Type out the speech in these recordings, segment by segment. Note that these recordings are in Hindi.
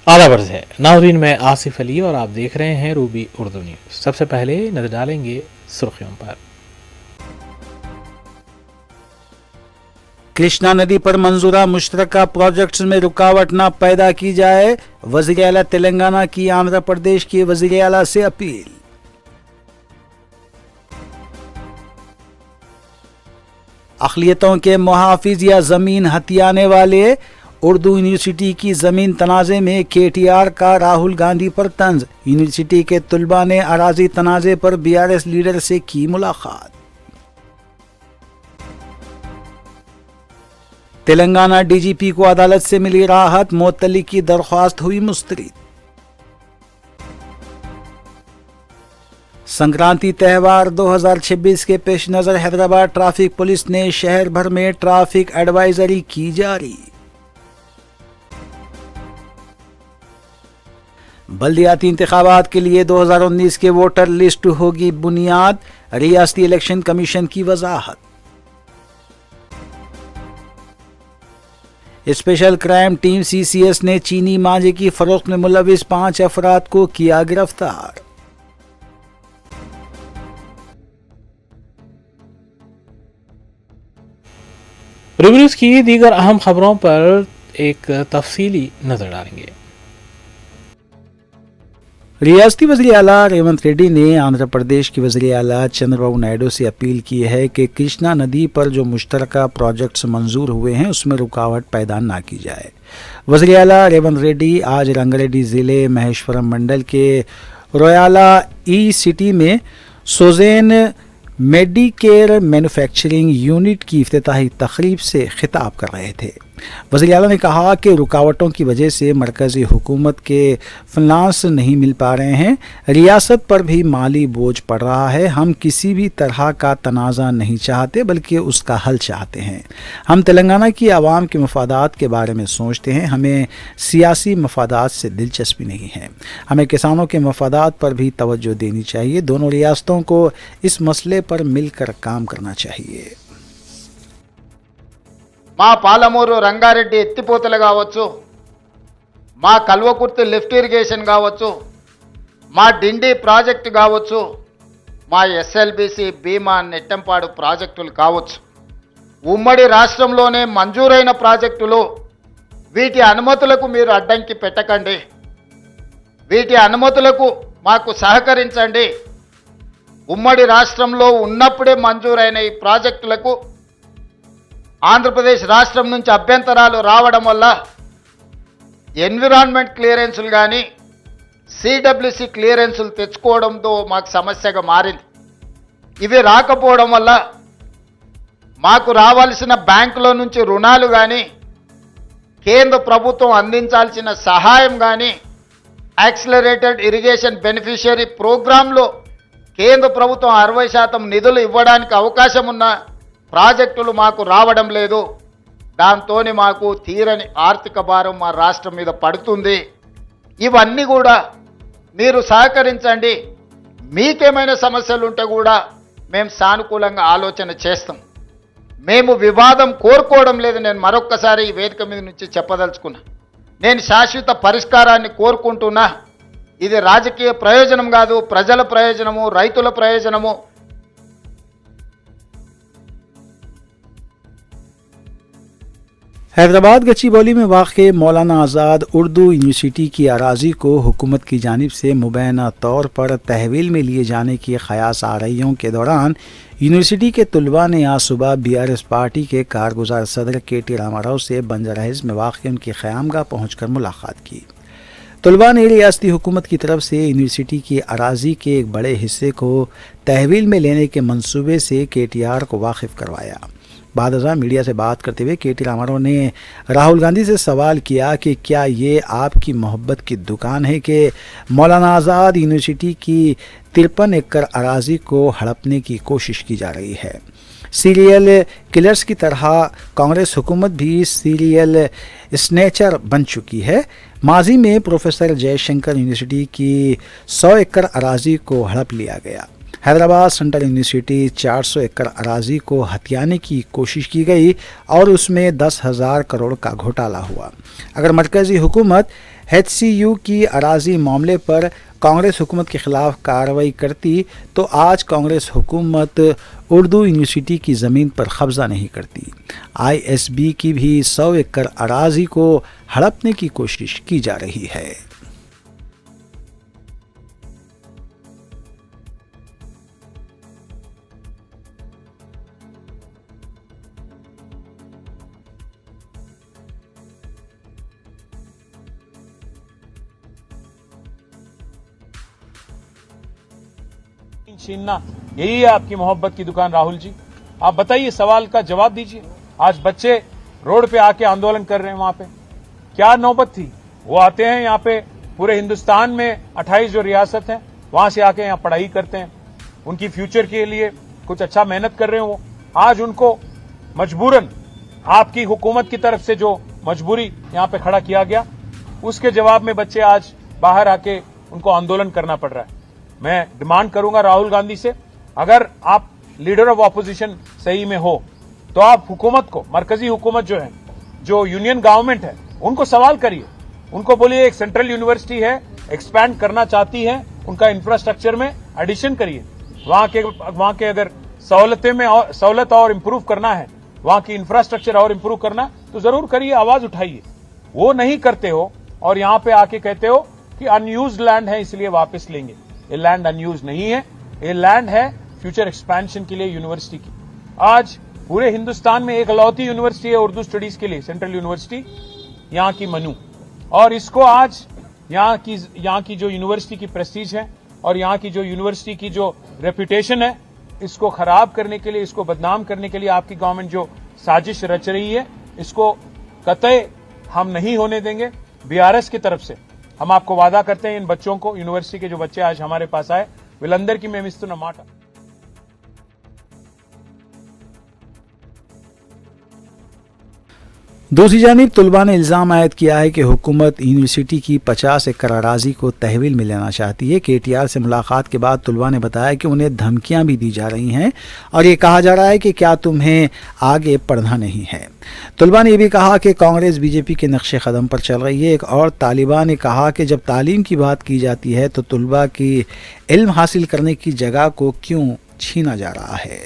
आला वर्ज है नाज़रीन, मैं आसिफ अली और आप देख रहे हैं रूबी उर्दू न्यूज़। सबसे पहले नजर डालेंगे सुर्खियों पर। कृष्णा नदी पर मंजूरा मुश्तरका प्रोजेक्ट्स में रुकावट न पैदा की जाए, वज़ीर आला तेलंगाना की आंध्र प्रदेश के वज़ीर आला से अपील। अक़लियतों के मुहाफिज या जमीन हथियाने वाले, उर्दू यूनिवर्सिटी की जमीन तनाज़े में KTR का राहुल गांधी पर तंज। यूनिवर्सिटी के तुलबा ने अराजी तनाज़े पर BRS लीडर से की मुलाकात। तेलंगाना DGP को अदालत से मिली राहत, मुअत्तली की दरख्वास्त हुई मुस्तरद। संक्रांति त्यौहार 2026 के पेश नज़र हैदराबाद ट्रैफिक पुलिस ने शहर भर में ट्रैफिक एडवाइजरी की जारी। बल्दियाती इंतखाबात के लिए 2019 के वोटर लिस्ट होगी बुनियाद, रियासती इलेक्शन कमीशन की वजाहत। स्पेशल क्राइम टीम CCS ने चीनी मांझे की फरोख्त में मुलविस 5 अफराद को किया गिरफ्तार। रूबी न्यूज़ की दीगर अहम खबरों पर एक तफसीली नजर डालेंगे। रियासती वज़ीर आला रेवंत रेड्डी ने आंध्र प्रदेश के वज़ीर आला चंद्रबाबू नायडू से अपील की है कि कृष्णा नदी पर जो मुश्तरका प्रोजेक्ट्स मंजूर हुए हैं उसमें रुकावट पैदा ना की जाए। वज़ीर आला रेवंत रेड्डी आज रंगारेड्डी ज़िले महेश्वरम मंडल के रोयाला सिटी में सोजेन मेडिकेयर मैन्युफैक्चरिंग यूनिट की इफ्तिताही तकरीब से खिताब कर रहे थे। वज़ीर आला ने कहा कि रुकावटों की वजह से मरकज़ी हुकूमत के फाइनेंस नहीं मिल पा रहे हैं, रियासत पर भी माली बोझ पड़ रहा है। हम किसी भी तरह का तनाज़ा नहीं चाहते बल्कि उसका हल चाहते हैं। हम तेलंगाना की आवाम के मफादात के बारे में सोचते हैं, हमें सियासी मफादात से दिलचस्पी नहीं है। हमें किसानों के मफादात पर भी तवज्जो देनी चाहिए। दोनों रियासतों को इस मसले पर मिलकर काम करना चाहिए। మా పాలమూరు రంగారెడ్డి ఎత్తిపోతలు కావచ్చు, మా కల్వకుర్తి లిఫ్ట్ ఇరిగేషన్ కావచ్చు, మా డిండి ప్రాజెక్టు కావచ్చు, మా SLBC భీమా నెట్టంపాడు ప్రాజెక్టులు కావచ్చు, ఉమ్మడి రాష్ట్రంలోనే మంజూరైన ప్రాజెక్టులు, వీటి అనుమతులకు మీరు అడ్డంకి పెట్టకండి, వీటి అనుమతులకు మాకు సహకరించండి। ఉమ్మడి రాష్ట్రంలో ఉన్నప్పుడే మంజూరైన ఈ ప్రాజెక్టులకు ఆంధ్రప్రదేశ్ రాష్ట్రం నుంచి అభ్యంతరాలు రావడం వల్ల ఎన్విరాన్మెంట్ క్లియరెన్సులు కానీ CWC క్లియరెన్సులు తెచ్చుకోవడంతో మాకు సమస్యగా మారింది। ఇవి రాకపోవడం వల్ల మాకు రావాల్సిన బ్యాంకుల నుంచి రుణాలు కానీ కేంద్ర ప్రభుత్వం అందించాల్సిన సహాయం కానీ యాక్సిలరేటెడ్ ఇరిగేషన్ బెనిఫిషియరీ ప్రోగ్రాంలో కేంద్ర ప్రభుత్వం 60% నిధులు ఇవ్వడానికి అవకాశం ఉన్న ప్రాజెక్టులు మాకు రావడం లేదు। దాంతోనే మాకు తీరని ఆర్థిక భారం మా రాష్ట్రం మీద పడుతుంది। ఇవన్నీ కూడా మీరు సహకరించండి। మీకేమైనా సమస్యలు ఉంటే కూడా మేము సానుకూలంగా ఆలోచన చేస్తాం। మేము వివాదం కోరుకోవడం లేదు। నేను మరొక్కసారి ఈ వేదిక మీద నుంచి చెప్పదలుచుకున్నా, నేను శాశ్వత పరిష్కారాన్ని కోరుకుంటున్నా। ఇది రాజకీయ ప్రయోజనం కాదు, ప్రజల ప్రయోజనము, రైతుల ప్రయోజనము। हैदराबाद गच्चीबौली में वाक़ मौलाना आज़ाद उर्दू यूनिवर्सिटी की अराज़ी को हुकूमत की जानिब से मुबैना तौर पर तहवील में लिए जाने की ख़यास आरइयों के दौरान यूनिवर्सिटी के तुलबा ने आज सुबह BRS पार्टी के कारगुजार सदर KT रामाराव से बंजर हिल्स में वाक़ उनकी क़यामगाह पहुँचकर मुलाकात की। तुलबा ने रियासती हुकूमत की तरफ से यूनिवर्सिटी की अराज़ी के एक बड़े हिस्से को तहवील में लेने के मंसूबे से KTR को वाकिफ़ करवाया। बाद मीडिया से बात करते हुए KT रामाराव ने राहुल गांधी से सवाल किया कि क्या ये आपकी मोहब्बत की दुकान है कि मौलाना आज़ाद यूनिवर्सिटी की 53 एकड़ अराज़ी को हड़पने की कोशिश की जा रही है। सीरियल किलर्स की तरह कांग्रेस हुकूमत भी सीरियल स्नेचर बन चुकी है। माजी में प्रोफेसर जयशंकर यूनिवर्सिटी की 100 एकड़ अराज़ी को हड़प लिया गया। हैदराबाद सेंट्रल यूनिवर्सिटी 400 एकड़ अराजी को हथियाने की कोशिश की गई और उसमें 10,000 करोड़ का घोटाला हुआ। अगर मरकजी हुकूमत HCU की अराजी मामले पर कांग्रेस हुकूमत के खिलाफ कार्रवाई करती तो आज कांग्रेस हुकूमत उर्दू यूनिवर्सिटी की ज़मीन पर कब्जा नहीं करती। ISB की भी 100 एकड़ अराजी को हड़पने की कोशिश की जा रही है। छीनना यही है आपकी मोहब्बत की दुकान। राहुल जी, आप बताइए, सवाल का जवाब दीजिए। आज बच्चे रोड पे आके आंदोलन कर रहे हैं, वहां पे क्या नौबत थी? वो आते हैं यहाँ पे, पूरे हिंदुस्तान में 28 जो रियासत है वहां से आके यहाँ पढ़ाई करते हैं, उनकी फ्यूचर के लिए कुछ अच्छा मेहनत कर रहे हैं। वो आज उनको मजबूरन आपकी हुकूमत की तरफ से जो मजबूरी यहाँ पे खड़ा किया गया, उसके जवाब में बच्चे आज बाहर आके उनको आंदोलन करना पड़ रहा है। मैं डिमांड करूंगा राहुल गांधी से, अगर आप लीडर ऑफ ऑपोजिशन सही में हो तो आप हुकूमत को, मरकजी हुकूमत जो है, जो यूनियन गवर्नमेंट है, उनको सवाल करिए। उनको बोलिए एक सेंट्रल यूनिवर्सिटी है, एक्सपैंड करना चाहती है, उनका इंफ्रास्ट्रक्चर में एडिशन करिए। वहां के अगर सहूलत और इंप्रूव करना है, वहां की इंफ्रास्ट्रक्चर और इंप्रूव करना, तो जरूर करिए, आवाज उठाइए। वो नहीं करते हो और यहां पे आके कहते हो कि अनयूज्ड लैंड है इसलिए वापस लेंगे। ये लैंड अनयूज नहीं है, ये लैंड है फ्यूचर एक्सपेंशन के लिए यूनिवर्सिटी की। आज पूरे हिंदुस्तान में एक लौती यूनिवर्सिटी है उर्दू स्टडीज के लिए, सेंट्रल यूनिवर्सिटी, यहाँ की मनु। और इसको आज यहाँ की जो यूनिवर्सिटी की प्रेस्टीज है और यहाँ की जो यूनिवर्सिटी की जो रेपुटेशन है, इसको खराब करने के लिए, इसको बदनाम करने के लिए आपकी गवर्नमेंट जो साजिश रच रही है, इसको कतई हम नहीं होने देंगे। BRS की तरफ से हम आपको वादा करते हैं, इन बच्चों को, यूनिवर्सिटी के जो बच्चे आज हमारे पास आए, వీళ్ళందరికీ की మేము ఇస్తున్న మాట। दूसरी जानिब तुलबा ने इल्ज़ाम आयद किया है कि हुकूमत यूनिवर्सिटी की 50 एकड़ अराजी को तहवील में लेना चाहती है। KTR से मुलाकात के बाद तुलबा ने बताया कि उन्हें धमकियां भी दी जा रही हैं और ये कहा जा रहा है कि क्या तुम्हें आगे पढ़ना नहीं है। तुलबा ने यह भी कहा कि कांग्रेस BJP के नक्शे कदम पर चल रही है। एक और तालिबा ने कहा कि जब तालीम की बात की जाती है तो तुलबा की इल्म हासिल करने की जगह को क्यों छीना जा रहा है।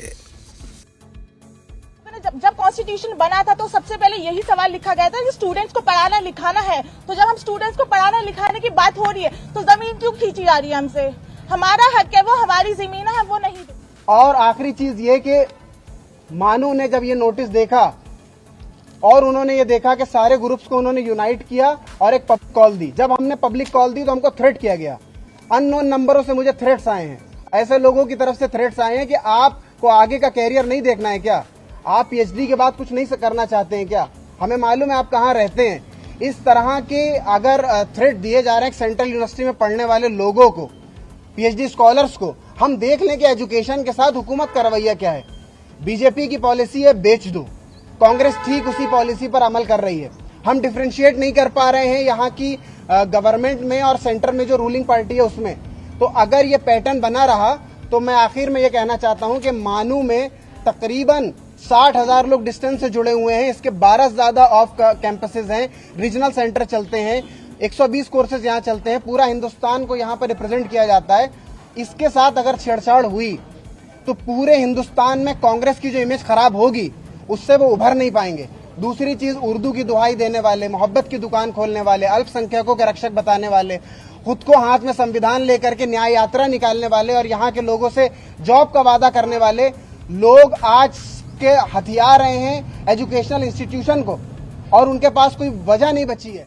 जब कॉन्स्टिट्यूशन बना था तो सबसे पहले यही सवाल लिखा गया था कि स्टूडेंट्स को पढ़ाना लिखाना है। तो जब हम स्टूडेंट्स को पढ़ाना लिखाने की बात हो रही है तो जमीन क्यों खींची जा रही है हमसे? हमारा हक है, वो हमारी जमीन है, वो नहीं। और आखिरी चीज ये कि मानू ने जब ये नोटिस देखा और उन्होंने ये देखा कि सारे ग्रुप्स को उन्होंने यूनाइट किया और एक पब्लिक कॉल दी। जब हमने पब्लिक कॉल दी तो हमको थ्रेट किया गया, अननोन नंबरों से मुझे थ्रेट्स आए हैं। ऐसे लोगों की तरफ से थ्रेट्स आए हैं कि आपको आगे का कैरियर नहीं देखना है क्या? आप PhD के बाद कुछ नहीं करना चाहते हैं क्या? हमें मालूम है आप कहाँ रहते हैं। इस तरह के अगर थ्रेट दिए जा रहे हैं सेंट्रल यूनिवर्सिटी में पढ़ने वाले लोगों को, PhD स्कॉलर्स को, हम देख लें कि एजुकेशन के साथ हुकूमत का रवैया क्या है। BJP की पॉलिसी है बेच दो, कांग्रेस ठीक उसी पॉलिसी पर अमल कर रही है। हम डिफ्रेंशिएट नहीं कर पा रहे हैं यहाँ की गवर्नमेंट में और सेंटर में जो रूलिंग पार्टी है उसमें। तो अगर ये पैटर्न बना रहा तो मैं आखिर में ये कहना चाहता हूँ कि मानू में तकरीबन 60,000 लोग डिस्टेंस से जुड़े हुए हैं। इसके 12 से ज्यादा ऑफ कैंपसेस हैं, रीजनल सेंटर चलते हैं, 120 कोर्सेज यहाँ चलते हैं, पूरा हिंदुस्तान को यहाँ पर रिप्रेजेंट किया जाता है। इसके साथ अगर छेड़छाड़ हुई तो पूरे हिंदुस्तान में कांग्रेस की जो इमेज खराब होगी उससे वो उभर नहीं पाएंगे। दूसरी चीज, उर्दू की दुहाई देने वाले, मोहब्बत की दुकान खोलने वाले, अल्पसंख्यकों के रक्षक बताने वाले, खुद को हाथ में संविधान लेकर के न्याय यात्रा निकालने वाले और यहाँ के लोगों से जॉब का वादा करने वाले लोग आज के हथिया रहे हैं एजुकेशनल इंस्टीट्यूशन को और उनके पास कोई वजह नहीं बची है।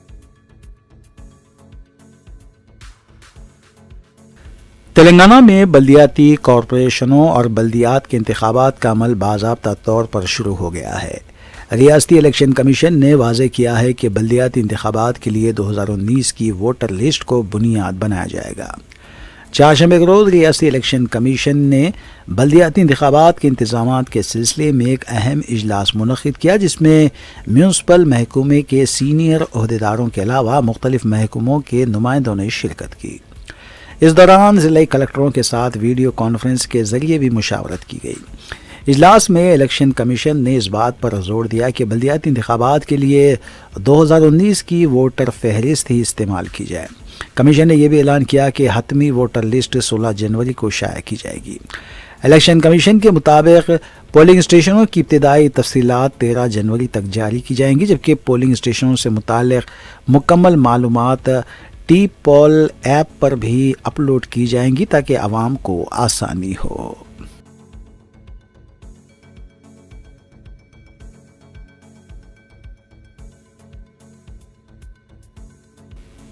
तेलंगाना में बल्दियाती कॉरपोरेशनों और बल्दियात के इंतखाबात का अमल बाज़ाब्ता तौर पर शुरू हो गया है। रियासती इलेक्शन कमीशन ने वाज़ेह किया है कि बल्दियाती इंतखाबात के लिए 2019 की वोटर लिस्ट को बुनियाद बनाया जाएगा। चारशंबे के रोज़ रियासती इलेक्शन कमीशन ने बल्दियाती इंतखाबात के इंतजामात के सिलसिले में एक अहम इजलास मुनक़िद किया, जिसमें म्यूनसिपल महकमे के सीनियर ओहदेदारों के अलावा मुख्तलिफ महकमों के नुमाइंदों ने शिरकत की। इस दौरान ज़िला कलेक्टरों के साथ वीडियो कॉन्फ्रेंस के जरिए भी मुशावरत की गई। इजलास में इलेक्शन कमीशन ने इस बात पर जोर दिया कि बल्दियाती इंतखाबात के लिए 2019 की वोटर फहरिस्त ही इस्तेमाल की जाए। कमीशन ने यह भी ऐलान किया कि हतमी वोटर लिस्ट 16 जनवरी को शाया की जाएगी। इलेक्शन कमीशन के मुताबिक पोलिंग स्टेशनों की इब्तिदाई तफसीलात 13 जनवरी तक जारी की जाएंगी, जबकि पोलिंग स्टेशनों से मुताल्लिक़ मुकम्मल मालूमात टी पोल ऐप पर भी अपलोड की जाएंगी ताकि आवाम को आसानी हो।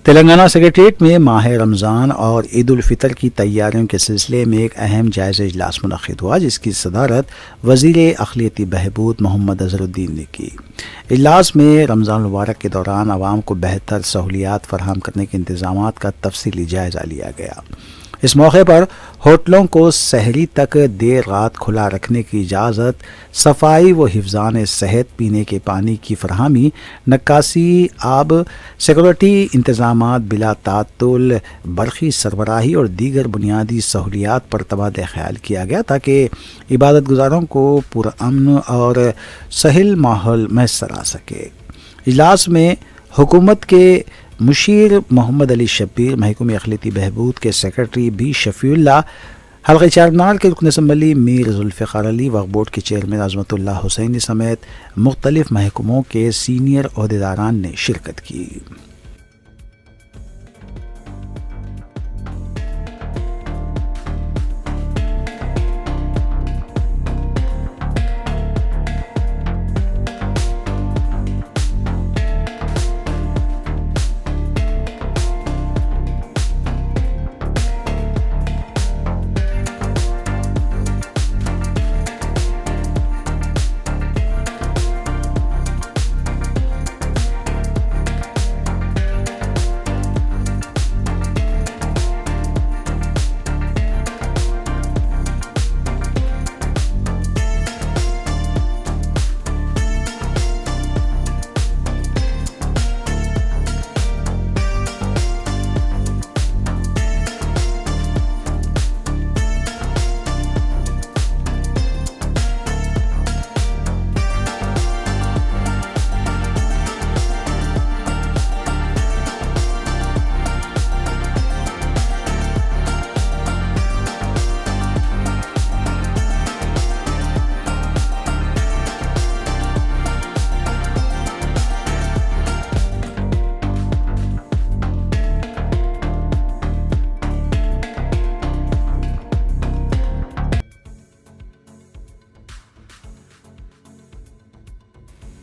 तेलंगाना सेक्रेटरीट में माह रमज़ान और ईद उल फितर की तैयारियों के सिलसिले में एक अहम जायज़ा इजलास मुनक़्क़िद हुआ, जिसकी सदारत वज़ीर अक़लियती बहबूद मोहम्मद अज़हरुद्दीन ने की। इजलास में रमज़ान मुबारक के दौरान आवाम को बेहतर सहूलियात फराहम करने के इंतज़ामात का तफसीली जायज़ा लिया गया। इस मौके पर होटलों को सहरी तक देर रात खुला रखने की इजाज़त, सफाई व हिफ़्ज़ान सेहत, पीने के पानी की फरहमी, नक्कासी, आब, सिक्योरिटी इंतज़ामात बिला तातुल, बरक़ी सरबराही और दीगर बुनियादी सहूलियात पर तबादला ख्याल किया गया ताकि इबादत गुज़ारों को पुरअमन और सहल माहौल मैसर आ सके। इजलास में हुकूमत के मुशीर मोहम्मद अली शब्बीर, महकमे अक़लियती बहबूद के सेक्रेटरी बी शफ़ीउल्लाह, हल्क़े चारमीनार के रुकन असम्बली मीर ज़ुल्फ़िकार अली, वक्फ़ बोर्ड के चेयरमैन अज़मतुल्लाह हुसैनी समेत मुख्तलिफ़ महकमों के सीनियर ओहदेदारान ने शिरकत की।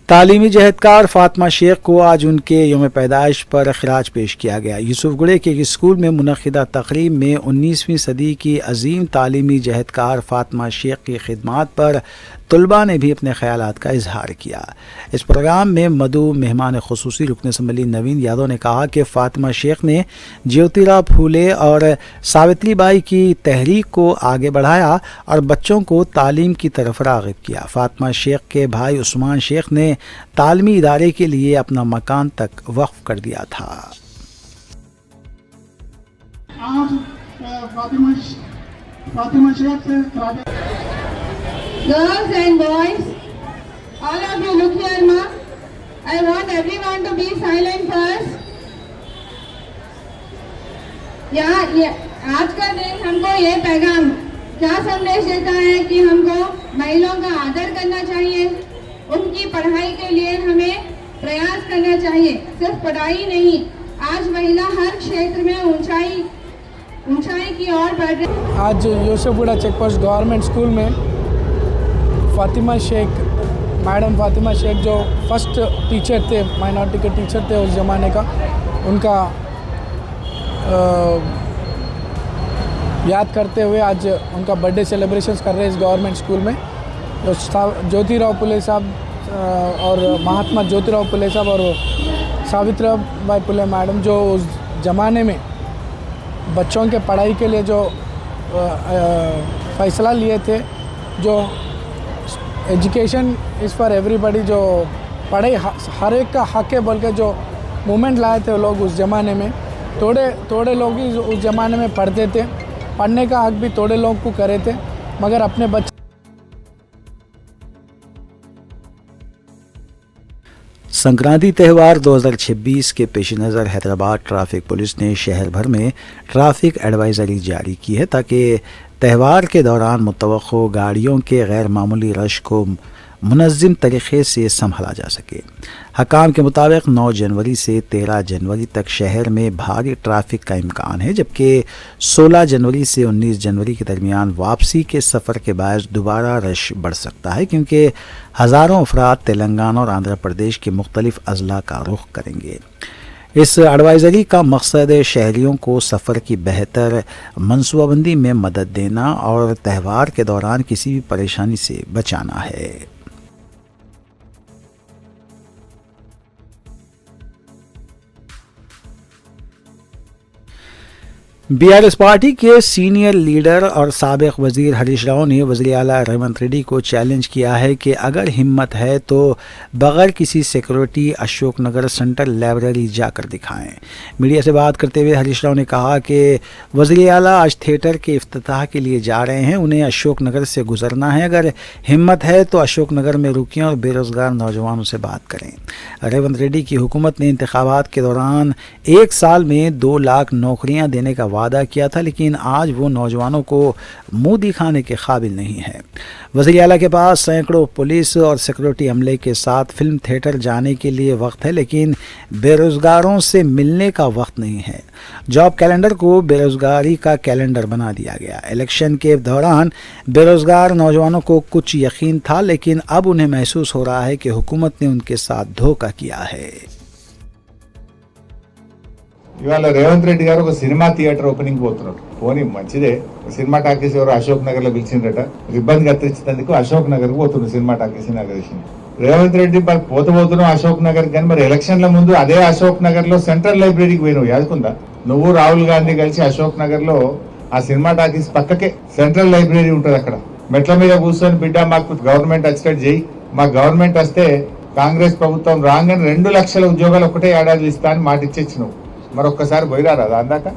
तालीमी जहदकार फातिमा शेख को आज उनके यौम पैदाइश पर खिराज पेश किया गया। यूसुफगुड़े के एक स्कूल में मुनक़िदा तक़रीब में 19वीं सदी की अजीम तालीमी जहदकार फातिमा शेख की खिदमात पर तलबा ने भी अपने ख्यालात का इजहार किया। इस प्रोग्राम में मदू मेहमान खुसूसी रुकन असम्बली नवीन यादव ने कहा कि फातिमा शेख ने ज्योतिराव फूले और सावित्री बाई की तहरीक को आगे बढ़ाया और बच्चों को तालीम की तरफ राग़िब किया। फातिमा शेख के भाई उस्मान शेख ने तालीमी इदारे के लिए अपना मकान तक वक्फ कर दिया था। आज Fatima Sheikh Girls and boys, all of you look here, ma. I want everyone to be silent first. आज का दिन हमको ये पैगाम क्या संदेश देता है कि हमको महिलाओं का आदर करना चाहिए, उनकी पढ़ाई के लिए हमें प्रयास करना चाहिए। सिर्फ पढ़ाई नहीं, आज महिला हर क्षेत्र में ऊंचाई की ओर बढ़ रही है। आज Yousufguda check post government school में मैडम फातिमा शेख जो फर्स्ट टीचर थे, माइनॉरिटी के टीचर थे उस ज़माने का, उनका याद करते हुए आज उनका बर्थडे सेलिब्रेशंस कर रहे हैं इस गवर्नमेंट स्कूल में। तो ज्योतिराव फुले साहब और महात्मा ज्योतिराव फुले साहब और सावित्रीबाई फुले मैडम जो उस ज़माने में बच्चों के पढ़ाई के लिए जो फ़ैसला लिए थे, जो एजुकेशन इज़ फॉर एवरीबडी, जो पढ़ाई हर एक का हक है बोल के जो मूवमेंट लाए थे लोग उस ज़माने में, थोड़े लोग ही उस ज़माने में पढ़ते थे, पढ़ने का हक भी थोड़े लोग को करे थे, मगर अपने बच्चे संक्रांति त्यौहार 2026 के पेश नज़र हैदराबाद ट्रैफिक पुलिस ने शहर भर में ट्रैफिक एडवाइजरी जारी की है ताकि त्यौहार के दौरान मुतवक्को गाड़ियों के गैर मामूली रश को मुनज़्ज़म तरीक़े से संभाला जा सके। हकाम के मुताबिक 9 जनवरी से 13 जनवरी तक शहर में भारी ट्रैफिक का इम्कान है, जबकि 16 जनवरी से 19 जनवरी के दरमियान वापसी के सफ़र के बायस दोबारा रश बढ़ सकता है, क्योंकि हज़ारों अफराद तेलंगाना और आंध्र प्रदेश के मुख्तलिफ अजला का रुख करेंगे। इस एडवाइज़री का मकसद शहरियों को सफ़र की बेहतर मनसूबाबंदी में मदद देना और त्यौहार के दौरान किसी भी परेशानी से बचाना है। बीआरएस पार्टी के सीनियर लीडर और साबिक वज़ीर हरीश राव ने वज़ीर आला रेवंत रेड्डी को चैलेंज किया है कि अगर हिम्मत है तो बगैर किसी सिक्योरिटी अशोकनगर सेंट्रल लाइब्रेरी जाकर दिखाएं। मीडिया से बात करते हुए हरीश राव ने कहा कि वज़ीर आला आज थिएटर के इफ्तिताह के लिए जा रहे हैं, उन्हें अशोकनगर से गुजरना है। अगर हिम्मत है तो अशोकनगर में रुकें और बेरोज़गार नौजवानों से बात करें। रेवंत रेड्डी की हुकूमत ने इंतखाबात के दौरान 1 साल में 2 लाख नौकरियां देने का वादा किया था, लेकिन आज वो नौजवानों को मुंह दिखाने के काबिल नहीं है। वज़ीर आला के पास सैकड़ों पुलिस और सिक्योरिटी अमले के साथ फिल्म थिएटर जाने के लिए वक्त है, लेकिन बेरोज़गारों से मिलने का वक्त नहीं है। जॉब कैलेंडर को बेरोज़गारी का कैलेंडर बना दिया गया। इलेक्शन के दौरान बेरोज़गार नौजवानों को कुछ यकीन था, लेकिन अब उन्हें महसूस हो रहा है कि हुकूमत ने उनके साथ धोखा किया है। ఇవాళ రేవంత్ రెడ్డి గారు ఒక సినిమా థియేటర్ ఓపెనింగ్ పోతున్నారు. పోనీ మంచిదే, సినిమా టాకీస్ ఎవరు అశోక్ నగర్ లో పిలిచిండ్రట, ఇబ్బంది కత్తిరించినందుకు అశోక్ నగర్ పోతుంది cinema talkies inauguration. Revanth Reddy పోతున్నావు అశోక్ నగర్ కానీ మరి ఎలక్షన్ల ముందు అదే అశోక్ నగర్ లో సెంట్రల్ లైబ్రరీకి పోయినావు, యాదుకుందా? నువ్వు రాహుల్ గాంధీ కలిసి అశోక్ నగర్ లో ఆ సినిమా టాకీస్ పక్కకే సెంట్రల్ లైబ్రరీ ఉంటుంది. అక్కడ మెట్ల మీద కూర్చొని బిడ్డ మాకు గవర్నమెంట్ వచ్చేటట్టు చేయి, మా గవర్నమెంట్ వస్తే కాంగ్రెస్ ప్రభుత్వం రాగానే 2 లక్షల ఉద్యోగాలు ఒకటే ఏడాది ఇస్తా అని మాట ఇచ్చేచ్చినావు. మరొక్కసారి పోయిరారా అందాక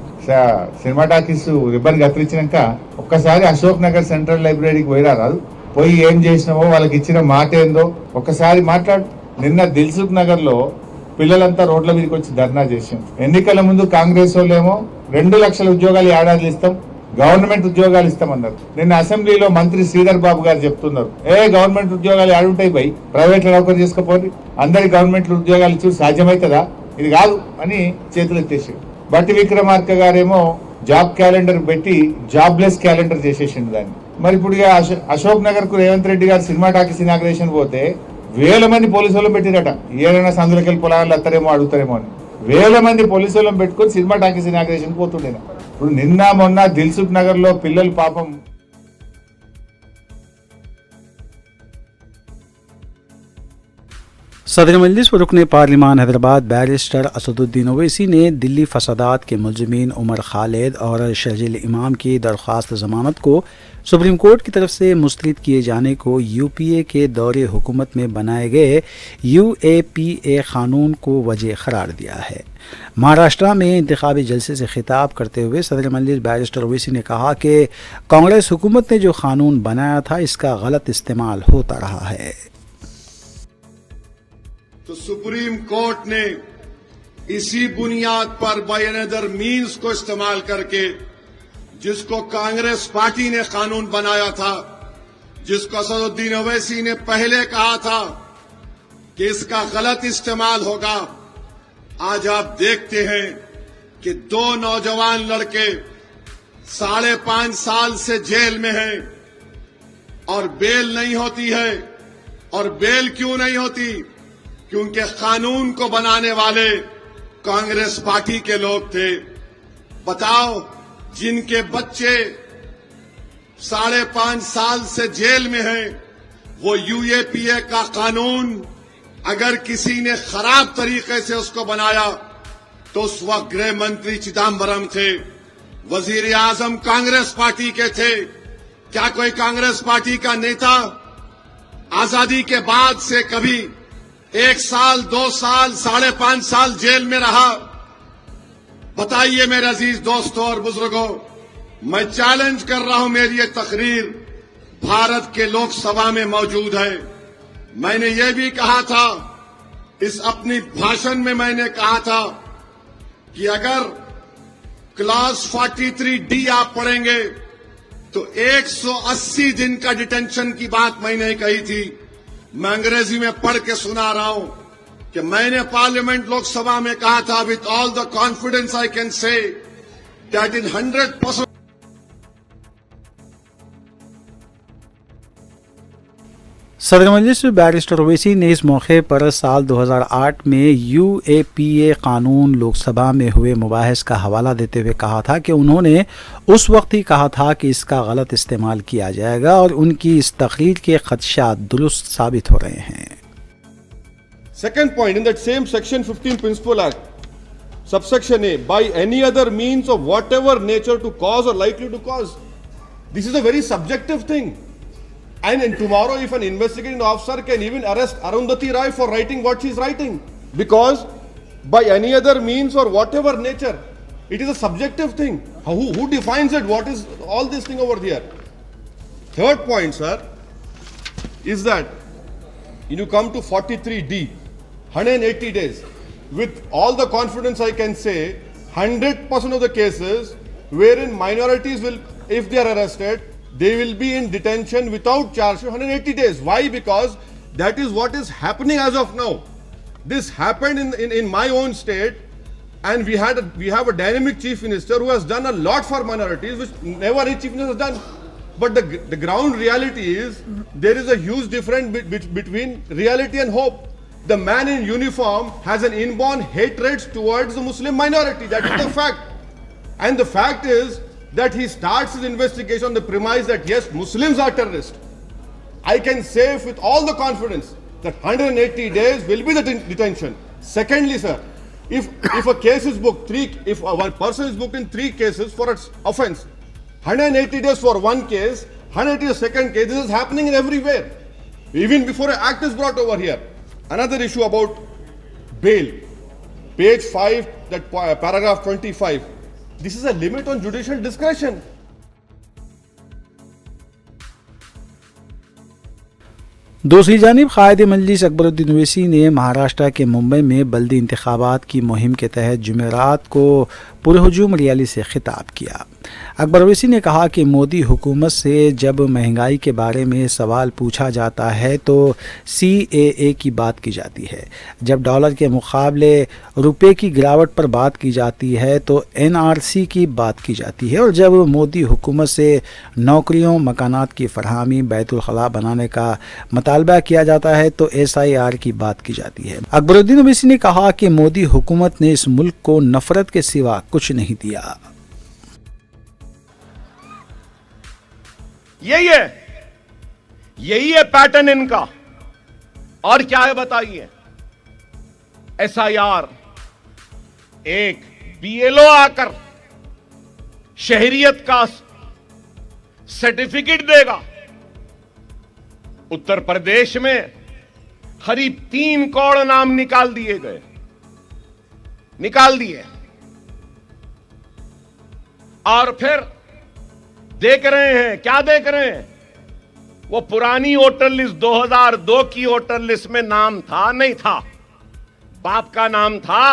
సినిమా టాకీస్ రిబ్బన్ కత్తిరించినాక ఒక్కసారి అశోక్ నగర్ సెంట్రల్ లైబ్రరీకి పోయిరారాదు? పోయి ఏం చేసినావో వాళ్ళకి ఇచ్చిన మాట ఏందో ఒక్కసారి మాట్లాడు. నిన్న దిల్సుఖ్ నగర్ లో పిల్లలంతా రోడ్ల మీదకి వచ్చి ధర్నా చేసాం. ఎన్నికల ముందు కాంగ్రెస్ వాళ్ళేమో 2 లక్షల ఉద్యోగాలు ఏడాది ఇస్తాం, గవర్నమెంట్ ఉద్యోగాలు ఇస్తామన్నారు. నిన్న అసెంబ్లీలో మంత్రి శ్రీధర్ బాబు గారు చెప్తున్నారు, గవర్నమెంట్ ఉద్యోగాలు ఏడుంటాయి బై, ప్రైవేట్ లో నౌకరీ చేసుకోపోయి అందరి గవర్నమెంట్ ఉద్యోగాలు ఇచ్చి సాధ్యమవుతుందా? ఇది కాదు అని చేతులు ఎత్తేసి బట్టి విక్రమార్క గారేమో జాబ్ క్యాలెండర్ పెట్టి జాబ్లెస్ క్యాలెండర్ చేసేసిండు దాన్ని. మరి ఇప్పుడు అశోక్ నగర్ కు రేవంత్ రెడ్డి గారు సినిమా టాకీస్ ఇనాగ్రేషన్ పోతే 1000 మంది పోలీసు వాళ్ళని పెట్టిరట. ఏదైనా సందులకెళ్ళి పొలాలు అత్తారేమో అడుగుతారేమో అని 1000 మంది పోలీసు వాళ్ళని పెట్టుకుని సినిమా టాకీస్ ఇనాగ్రేషన్ పోతుండే. ఇప్పుడు నిన్న మొన్న దిల్సుఖ్ నగర్ లో పిల్లలు పాపం सदर मजलिस व रुकन पार्लिमान हैदराबाद बैरिस्टर असदुद्दीन ओवैसी ने दिल्ली फसादात के मुलजमीन उमर खालिद और शर्जील इमाम की दरख्वास्त ज़मानत को सुप्रीम कोर्ट की तरफ से मुस्तरद किए जाने को यूपीए के दौरे हुकूमत में बनाए गए यूएपीए कानून को वजह करार दिया है। महाराष्ट्र में इंतखाबी जलसे से खिताब करते हुए सदर मजलिस बैरिस्टर ओवैसी ने कहा कि कांग्रेस हुकूमत ने जो कानून बनाया था इसका गलत इस्तेमाल होता रहा है। तो सुप्रीम कोर्ट ने इसी बुनियाद पर बाय अनदर मीन्स को इस्तेमाल करके जिसको कांग्रेस पार्टी ने कानून बनाया था, जिसको असदुद्दीन ओवैसी ने पहले कहा था कि इसका गलत इस्तेमाल होगा, आज आप देखते हैं कि 2 नौजवान लड़के 5.5 साल से जेल में हैं और बेल नहीं होती है। और बेल क्यों नहीं होती? क्योंकि कानून को बनाने वाले कांग्रेस पार्टी के लोग थे। बताओ, जिनके बच्चे 5.5 साल से जेल में हैं, वो यूएपीए का कानून अगर किसी ने खराब तरीके से उसको बनाया तो उस वक्त गृह मंत्री चिदम्बरम थे, वजीर आजम कांग्रेस पार्टी के थे। क्या कोई कांग्रेस पार्टी का नेता आजादी के बाद से कभी 1 साल, 2 साल, 5.5 साल जेल में रहा? बताइए मेरे अजीज दोस्तों और बुजुर्गों, मैं चैलेंज कर रहा हूं, मेरी ये तकरीर भारत के लोकसभा में मौजूद है। मैंने ये भी कहा था, इस अपनी भाषण में मैंने कहा था कि अगर क्लास 43D आप पढ़ेंगे तो 180 दिन का डिटेंशन की बात मैंने कही थी। मैं अंग्रेजी में पढ़ के सुना रहा हूं कि मैंने पार्लियामेंट लोकसभा में कहा था, with all the confidence I can say that in 100%। सदर मजलिस बैरिस्टर ओवैसी ने इस मौके पर साल 2008 में UAPA कानून लोकसभा में हुए मुबाहिस का हवाला देते हुए कहा था कि उन्होंने उस वक्त ही कहा था कि इसका गलत इस्तेमाल किया जाएगा और उनकी इस तकरीर के खदशात दुरुस्त साबित हो रहे हैं। Second point, in that same section 15 Principal Act, subsection A, by any other means of whatever nature to cause or likely to cause. This is a very subjective thing. And tomorrow if an investigating officer can even arrest Arundhati Roy for writing what she's writing, because by any other means or whatever nature, it is a subjective thing. Who defines it? What is all this thing over here? Third point, sir, is that you come to 43D, 180 days. With all the confidence I can say, 100% of the cases wherein minorities will, if they are arrested, they will be in detention without charge for 180 days. Why? Because that is what is happening as of now. This happened in my own state, and we have a dynamic chief minister who has done a lot for minorities, which never any chief minister has done. But the ground reality is there is a huge difference between reality and hope. The man in uniform has an inborn hatred towards the Muslim minority. That is the fact. And the fact is that he starts his investigation on the premise that yes, Muslims are terrorists. I can say with all the confidence that 180 days will be the detention. Secondly, sir, if a case is booked, if one person is booked in 3 cases for its offence, 180 days for one case, 180 days second case, this is happening in everywhere. Even before an act is brought over here. Another issue about bail. Page 5, that paragraph 25. This is a limit on judicial discretion. दूसरी जानिब कायद मजलिस अकबरुद्दीन ओवैसी ने महाराष्ट्र के मुंबई में बल्दी इंतखाबात की मुहिम के तहत जुमेरात को पुरहुजूम रैली से खिताब किया। अकबर ओवैसी ने कहा कि मोदी हुकूमत से जब महंगाई के बारे में सवाल पूछा जाता है तो CAA की बात की जाती है, जब डॉलर के मुकाबले रुपए की गिरावट पर बात की जाती है तो NRC की बात की जाती है, और जब मोदी हुकूमत से नौकरियों मकानात की फरहमी बैतुल खला बनाने का मुतालबा किया जाता है तो SIR की बात की जाती है। अकबरुद्दीन ओवैसी ने कहा कि मोदी हुकूमत ने इस मुल्क को नफरत के सिवा कुछ नहीं दिया। यही है पैटर्न इनका। और क्या है बताइए? SIR, एक BLO आकर शहरियत का सर्टिफिकेट देगा। उत्तर प्रदेश में करीब 3 करोड़ नाम निकाल दिए। और फिर देख रहे हैं, क्या देख रहे हैं? वो पुरानी वोटर लिस्ट 2002 की वोटर लिस्ट में नाम था नहीं था, बाप का नाम था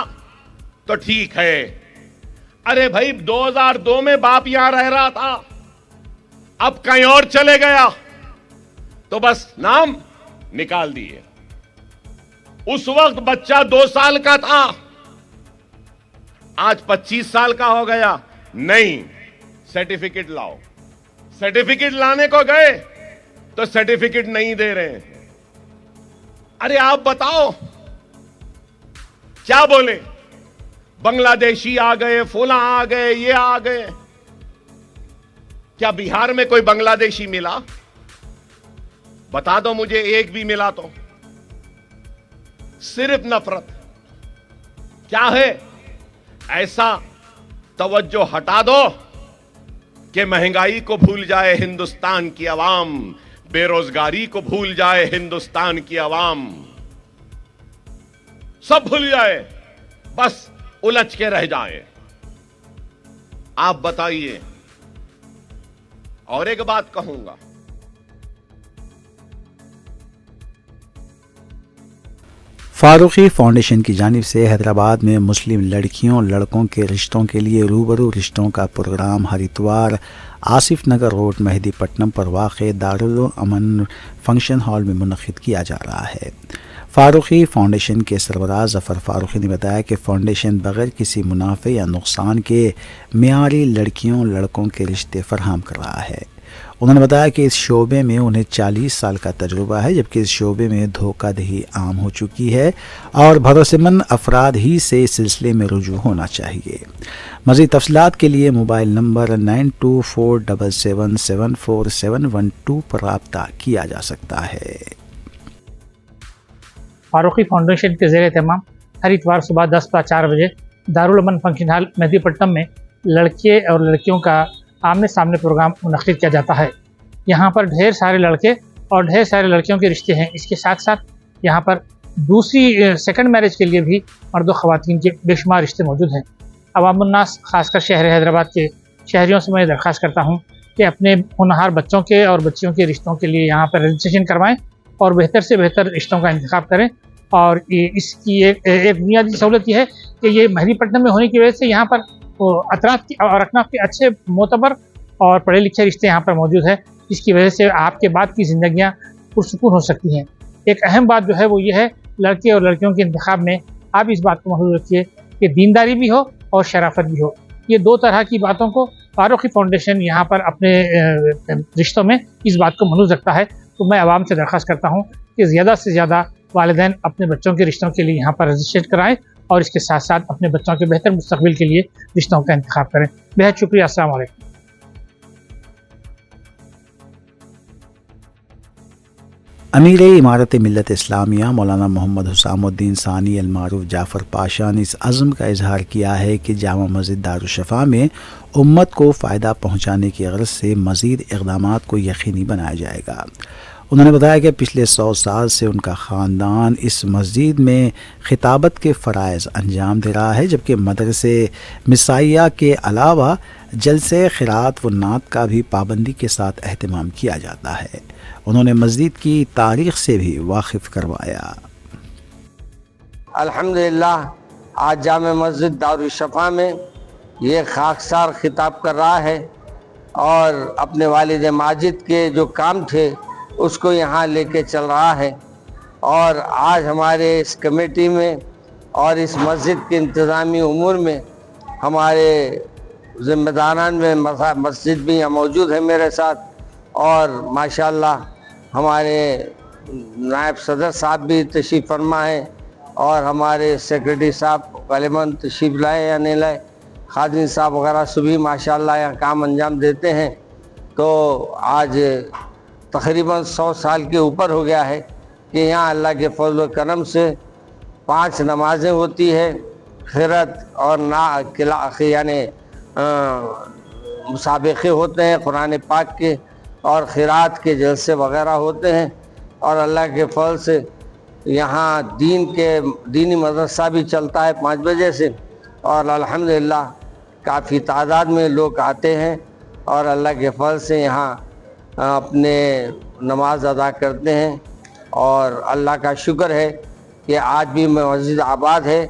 तो ठीक है। अरे भाई 2002 में बाप यहां रह रहा था, अब कहीं और चले गया तो बस नाम निकाल दिए। उस वक्त बच्चा 2 साल का था, आज 25 साल का हो गया। नहीं, सर्टिफिकेट लाओ। सर्टिफिकेट लाने को गए तो सर्टिफिकेट नहीं दे रहे हैं। अरे आप बताओ क्या बोले? बांग्लादेशी आ गए, फुला आ गए, ये आ गए। क्या बिहार में कोई बांग्लादेशी मिला? बता दो मुझे, एक भी मिला तो। सिर्फ नफरत। क्या है? ऐसा तवज्जो हटा दो कि महंगाई को भूल जाए हिंदुस्तान की आवाम, बेरोजगारी को भूल जाए हिंदुस्तान की आवाम, सब भूल जाए, बस उलझ के रह जाए। आप बताइए। और एक बात कहूंगा, फारूकी फाउंडेशन की जानिब से हैदराबाद में मुस्लिम लड़कियों लड़कों के रिश्तों के लिए रूबरू रिश्तों का प्रोग्राम हर इतवार आसिफ नगर रोड मेहदीपट्टनम पर वाक़ दारुल अमन फंक्शन हॉल में मुनक़िद किया जा रहा है। फारूकी फाउंडेशन के सरबराह ज़फ़र फारूकी ने बताया कि फ़ाउंडेशन बग़ैर किसी मुनाफे या नुकसान के मियारी लड़कियों लड़कों के रिश्ते फराहम कर रहा है। उन्होंने बताया कि इस शोबे में उन्हें 40 साल का तजुर्बा है, जबकि इस शोबे में धोखाधड़ी आम हो चुकी है और भरोसेमंद अफराद ही से इस सिलसिले में रुजू होना चाहिए। मज़ीद तफसीलात के लिए मोबाइल नंबर 9247774712 पर रब्ता किया जा सकता है। फारूकी फाउंडेशन के ज़ेर एहतमाम हर इतवार सुबह 10-4 बजे दारुल अमन फंक्शन हॉल मेहदीपट्टनम में लड़के और लड़कियों का आमने सामने प्रोग्राम मुनक़िद किया जाता है। यहाँ पर ढेर सारे लड़के और ढेर सारे लड़कियों के रिश्ते हैं। इसके साथ साथ यहाँ पर दूसरी सेकंड मैरिज के लिए भी मर्द व ख़वातीन के बेशुमार रिश्ते मौजूद हैं। अवामुन्नास ख़ासकर शहर हैदराबाद के शहरियों से मैं दरख्वास्त करता हूँ कि अपने होनहार बच्चों के और बच्चियों के रिश्तों के लिए यहाँ पर रजिस्ट्रेशन करवाएँ और बेहतर से बेहतर रिश्तों का इंतखाब करें। और इसकी एक बुनियादी सहूलत यह है कि ये मेहदीपट्टनम में होने की वजह से यहाँ पर अतराफ की और अकनाफ के अच्छे मोतबर और पढ़े लिखे रिश्ते यहाँ पर मौजूद है, जिसकी वजह से आपके बाद की ज़िंदगियाँ पुरसुकून हो सकती हैं। एक अहम बात जो है वो ये है, लड़के और लड़कियों के इंतखाब में आप इस बात को महसूस रखिए कि दीनदारी भी हो और शराफत भी हो। ये दो तरह की बातों को फारूकी फाउंडेशन यहाँ पर अपने रिश्तों में इस बात को महसूस रखता है। तो मैं आवाम से दरख्वास्त करता हूँ कि ज़्यादा से ज़्यादा वालिदैन अपने बच्चों के रिश्तों के लिए यहाँ पर रजिस्ट्रेट कराएं और इसके साथ साथ अपने बच्चों के बेहतर मुस्तकबिल के लिए रिश्तों का इंतखाब करें। बेहद शुक्रिया। अस्सलाम वालेकुम। अमीर इमारत मिल्लत इस्लामिया मौलाना मोहम्मद हुसामुद्दीन सानी अलमारूफ जाफ़र पाशा ने इस अज़्म का इजहार किया है कि जामा मस्जिद दारुशफ़ा में उम्मत को फ़ायदा पहुँचाने की ग़रज़ से मज़ीद इक़दामात को यकीनी बनाया जाएगा। उन्होंने बताया कि पिछले 100 साल से उनका ख़ानदान इस मस्जिद में खिताबत के फ़राइज़ अंजाम दे रहा है, जबकि मदरसे मिसाइया के अलावा जलसे ख़िरात व नात का भी पाबंदी के साथ अहतमाम किया जाता है। उन्होंने मस्जिद की तारीख़ से भी वाकिफ़ करवाया। अल्हम्दुलिल्लाह आज जामे मस्जिद दारुशफ़ा में ये खाकसार खिताब कर रहा है और अपने वालिद माजिद के जो काम थे उसको यहाँ लेके चल रहा है। और आज हमारे इस कमेटी में और इस मस्जिद के इंतज़ामी उमूर में हमारे ज़िम्मेदारान में मस्जिद भी यहाँ मौजूद है मेरे साथ, और माशाल्लाह हमारे नायब सदर साहब भी तशरीफ़ फरमा है और हमारे सेक्रेटरी साहब गलिबन तशरीफ़ लाए या नहीं लाए, खादिम साहब वगैरह सभी माशाल्लाह यहाँ काम अंजाम देते हैं। तो आज तकरीबन 100 साल के ऊपर हो गया है कि यहाँ अल्लाह के फजल व करम से 5 नमाज़ें होती है, खिरत और यानी मुसाबिक़े होते हैं कुरान पाक के और खिरात के जलसे वगैरह होते हैं। और अल्लाह के फल से यहाँ दीनी मदरसा भी चलता है 5 बजे से, और अल्हम्दुलिल्लाह काफ़ी तादाद में लोग आते हैं और अल्लाह के फल से यहाँ अपने नमाज अदा करते हैं। और अल्लाह का शुक्र है कि आज भी मस्जिद आबाद है,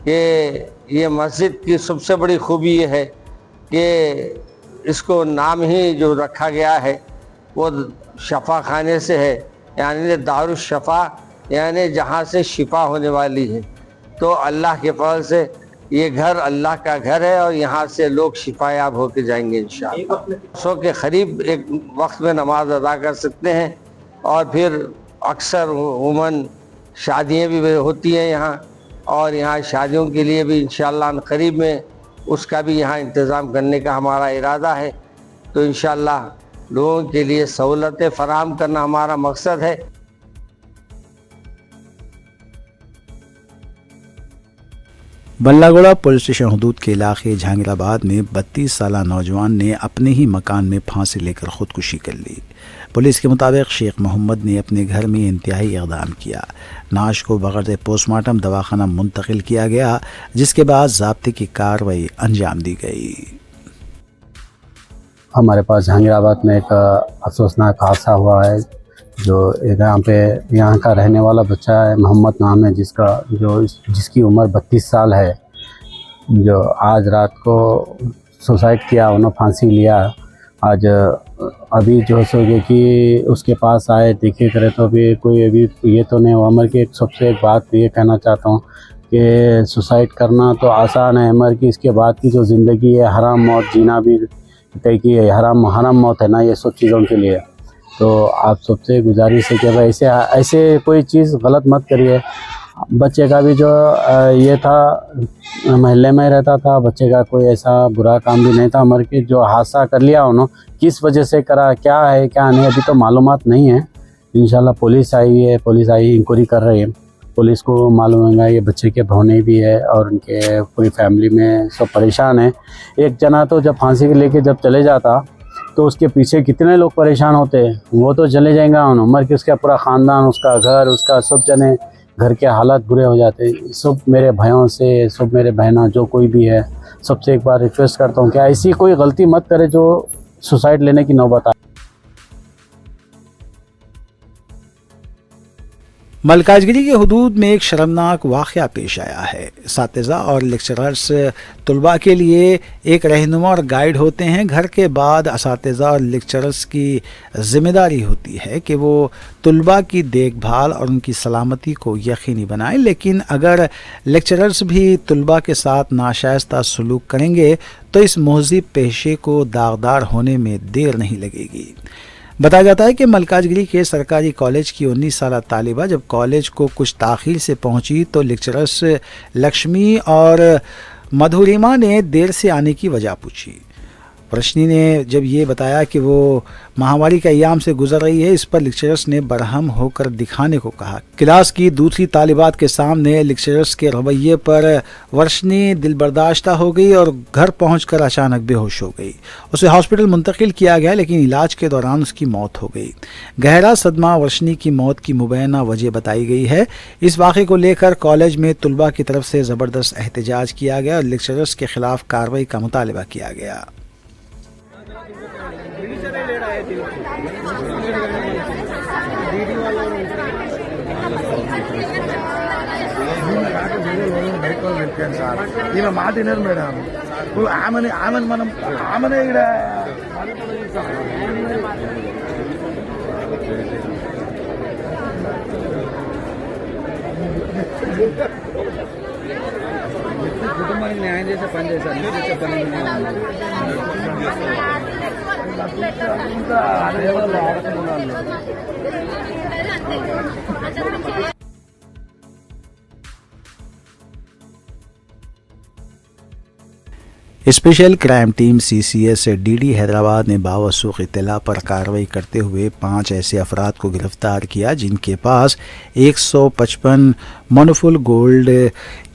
कि ये मस्जिद की सबसे बड़ी खूबी ये है कि इसको नाम ही जो रखा गया है वो शफ़ा खाने से है, यानी दारुशफ़ा, यानी जहाँ से शिफा होने वाली है। तो अल्लाह के फज़ल से ये घर अल्लाह का घर है और यहाँ से लोग शिफायाब होके जाएंगे इंशाअल्लाह। 100 के करीब एक वक्त में नमाज अदा कर सकते हैं। और फिर अक्सर उमूमन शादियाँ भी होती हैं यहाँ, और यहाँ शादियों के लिए भी इंशाअल्लाह करीब में उसका भी यहाँ इंतज़ाम करने का हमारा इरादा है। तो इंशाअल्लाह लोगों के लिए सहूलतें फराहम करना हमारा मकसद है। बल्लागुड़ा पुलिस स्टेशन हदूद के इलाके जहांगीराबाद में 32 साल नौजवान ने अपने ही मकान में फांसी लेकर खुदकुशी कर ली। पुलिस के मुताबिक शेख मोहम्मद ने अपने घर में इंतहाई इक़दाम किया। नाश को बगैर पोस्टमार्टम दवाखाना मुंतकिल किया गया, जिसके बाद ज़ाब्ते की कार्रवाई अंजाम दी गई। हमारे पास जहांगीराबाद में एक अफसोसनाक हादसा हुआ है। जो यहाँ का रहने वाला बच्चा है, मोहम्मद नाम है जिसकी उम्र 32 साल है, जो आज रात को सुसाइड किया, उन्होंने फांसी लिया। आज अभी जो सोचे कि उसके पास आए देखे करे तो अभी ये तो नहीं हुआ। मर के सबसे एक बात ये कहना चाहता हूँ कि सुसाइड करना तो आसान है, मर की इसके बाद की जो ज़िंदगी है, हराम मौत जीना भी कहीं की हराम मौत है ना, ये सब चीज़ों के लिए। तो आप सबसे गुजारिश है कि भाई ऐसे कोई चीज़ गलत मत करिए। बच्चे का भी जो ये था, महल्ले में रहता था, बच्चे का कोई ऐसा बुरा काम भी नहीं था। मर के जो हादसा कर लिया उन्होंने, किस वजह से करा, क्या है क्या नहीं, अभी तो मालूमात नहीं है। इंशाल्लाह पुलिस आई इंक्वायरी कर रही है। पुलिस को मालूम है ये बच्चे के भौने भी है और उनके पूरी फैमिली में सब परेशान है। एक जना तो जब फांसी के लेके जब चले जाता तो उसके पीछे कितने लोग परेशान होते हैं, वो तो चले जाएंगे मर के, उसका पूरा ख़ानदान, उसका घर, उसका सब जने घर के हालात बुरे हो जाते हैं। सब मेरे भाइयों से, सब मेरे बहना जो कोई भी है, सबसे एक बार रिक्वेस्ट करता हूँ कि ऐसी कोई गलती मत करे जो सुसाइड लेने की नौबत आए। मलकाजगिरी के हुदूद में एक शर्मनाक वाक़या पेश आया है। असातिज़ा और लेक्चरर्स तलबा के लिए एक रहनुमा और गाइड होते हैं। घर के बाद असातिज़ा और लेक्चरर्स की ज़िम्मेदारी होती है कि वो तलबा की देखभाल और उनकी सलामती को यकीनी बनाएं, लेकिन अगर लेक्चरर्स भी तलबा के साथ नाशाइस्ता सलूक करेंगे तो इस महज़ब पेशे को दागदार होने में देर नहीं लगेगी। बताया जाता है कि मलकाजगिरी के सरकारी कॉलेज की 19 साल तालिबा जब कॉलेज को कुछ ताख़ीर से पहुंची तो लेक्चरर्स लक्ष्मी और मधुरिमा ने देर से आने की वजह पूछी। रोशनी ने जब ये बताया कि वो महामारी के अय्याम से गुजर रही है, इस पर लेक्चरर्स ने बरहम होकर दिखाने को कहा। क्लास की दूसरी तालिबात के सामने लेक्चरर्स के रवैये पर रोशनी दिलबर्दाश्ता हो गई और घर पहुंचकर अचानक बेहोश हो गई। उसे हॉस्पिटल मुंतकिल किया गया, लेकिन इलाज के दौरान उसकी मौत हो गई। गहरा सदमा रोशनी की मौत की मुबैना वजह बताई गई है। इस वाक़े को लेकर कॉलेज में तलबा की तरफ से ज़बरदस्त एहतजाज किया गया और लेक्चरर्स के खिलाफ कार्रवाई का मुतालबा किया गया। ఈయన మాట వినరు మేడం. ఆమెను మనం ఆమెనే ఇక్కడ కుటుంబానికి న్యాయం చేసే పని చేశారు. Special crime team CCS DD Hyderabad ने बावसूख इत्तला पर कार्रवाई करते हुए 5 ऐसे अफराद को गिरफ्तार किया जिनके पास 155 मोनोफुल गोल्ड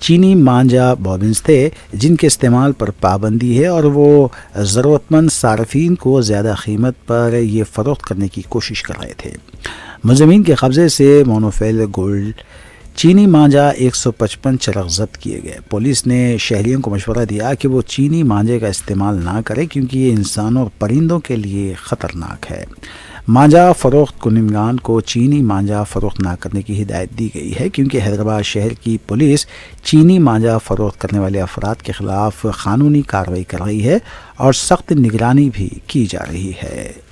चीनी मांझा बॉबिन्स थे, जिनके इस्तेमाल पर पाबंदी है और वो ज़रूरतमंद सार्फिन को ज़्यादा कीमत पर ये फ़रोख्त करने की कोशिश कर रहे थे। मुलज़िमीन के कब्ज़े से मोनोफिल गोल्ड चीनी मांझा 155 चरख जब्त किए गए। पुलिस ने शहरियों को मशवरा दिया कि वो चीनी मांझे का इस्तेमाल ना करें क्योंकि ये इंसानों और परिंदों के लिए ख़तरनाक है। मांझा फ़रोख्त कुनिंगान को चीनी मांझा फ़रोख्त ना करने की हिदायत दी गई है क्योंकि हैदराबाद शहर की पुलिस चीनी मांझा फ़रोख्त करने वाले अफराद के ख़िलाफ़ क़ानूनी कार्रवाई कर रही है और सख्त निगरानी भी की जा रही है।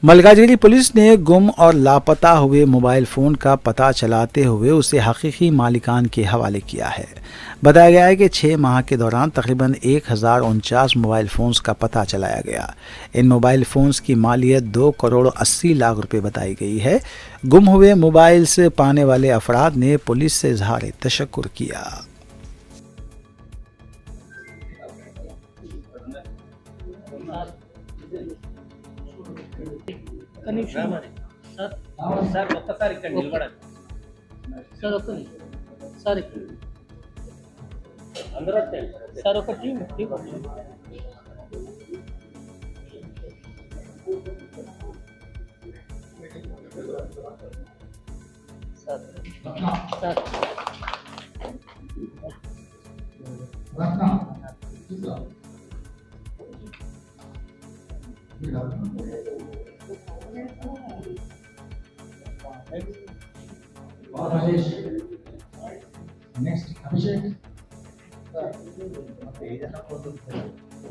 मलकाजगिरी पुलिस ने गुम और लापता हुए मोबाइल फ़ोन का पता चलाते हुए उसे हकीकी मालिकान के हवाले किया है। बताया गया है कि 6 माह के दौरान तकरीबन 1049 मोबाइल फ़ोन्स का पता चलाया गया। इन मोबाइल फ़ोन्स की मालियत 2 करोड़ 80 लाख रुपए बताई गई है। गुम हुए मोबाइल से पाने वाले अफराद ने पुलिस से इजहार तशक्कुर किया। Next, Abhishek.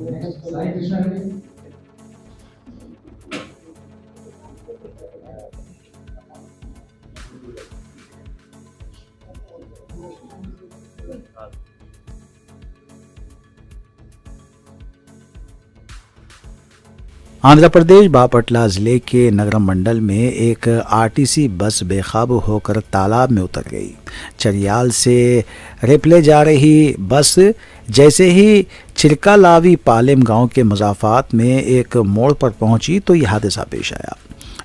Next, Sai Krishna Reddy. Andhra Pradesh Bapatla जिले के नगरम मंडल में एक आरटीसी बस बेकाबू होकर तालाब में उतर गई। चरियाल से रेपले जा रही बस जैसे ही चिरकालावी पालेम गांव के मुजाफात में एक मोड़ पर पहुंची तो यह हादसा पेश आया।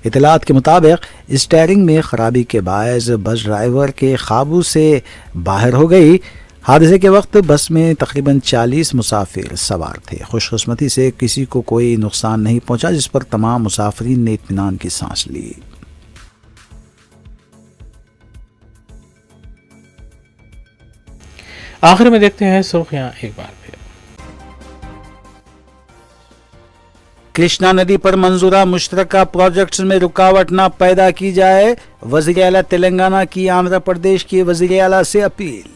इतलात के मुताबिक स्टीयरिंग में खराबी के बायस बस ड्राइवर के काबू से बाहर हो गई। हादसे के वक्त बस में तकरीबन 40 मुसाफिर सवार थे। खुशकिस्मती से किसी को कोई नुकसान नहीं पहुंचा, जिस पर तमाम मुसाफिरीन ने इत्मीनान की सांस ली। आखिर में देखते हैं सुर्खियां एक बार फिर। कृष्णा नदी पर मंजूरा मुश्तरका प्रोजेक्ट्स में रुकावट न पैदा की जाए, वज़ीर आला तेलंगाना की आंध्र प्रदेश के वज़ीर आला से अपील।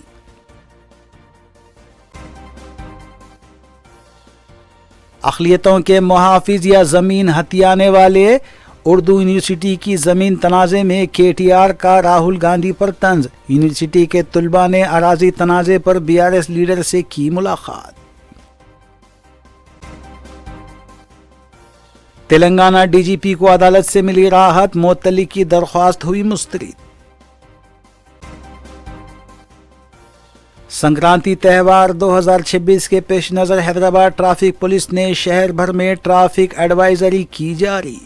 अक़लियतों के मुहाफिज या ज़मीन हथियाने वाले, उर्दू यूनिवर्सिटी की ज़मीन तनाज़े में KTR का राहुल गांधी पर तंज। यूनिवर्सिटी के तुलबा ने अराजी तनाज़े पर BRS लीडर से की मुलाकात। तेलंगाना DGP को अदालत से मिली राहत, मुअत्तली की दरख्वास्त हुई मुस्तरद। संक्रांति त्यौहार 2026 के पेश नज़र हैदराबाद ट्रैफिक पुलिस ने शहर भर में ट्रैफिक एडवाइजरी की जारी।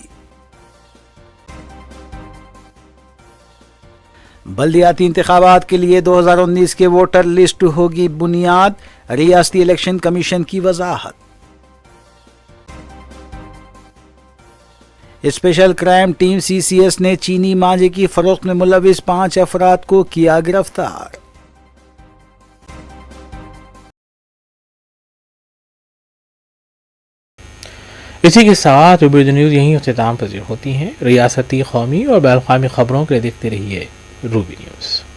बल्दियाती इंतखाबात के लिए 2019 के वोटर लिस्ट होगी बुनियाद, रियासती इलेक्शन कमीशन की वजाहत। स्पेशल क्राइम टीम CCS ने चीनी मांझे की फरोख्त में मुलविस 5 अफराद को किया गिरफ्तार। इसी के साथ रूबी न्यूज़ यहीं अख्ताम पज़ीर होती हैं। रियासती, कौमी और बैनुल-अक़वामी खबरों के लिए देखते रहिए रूबी न्यूज़।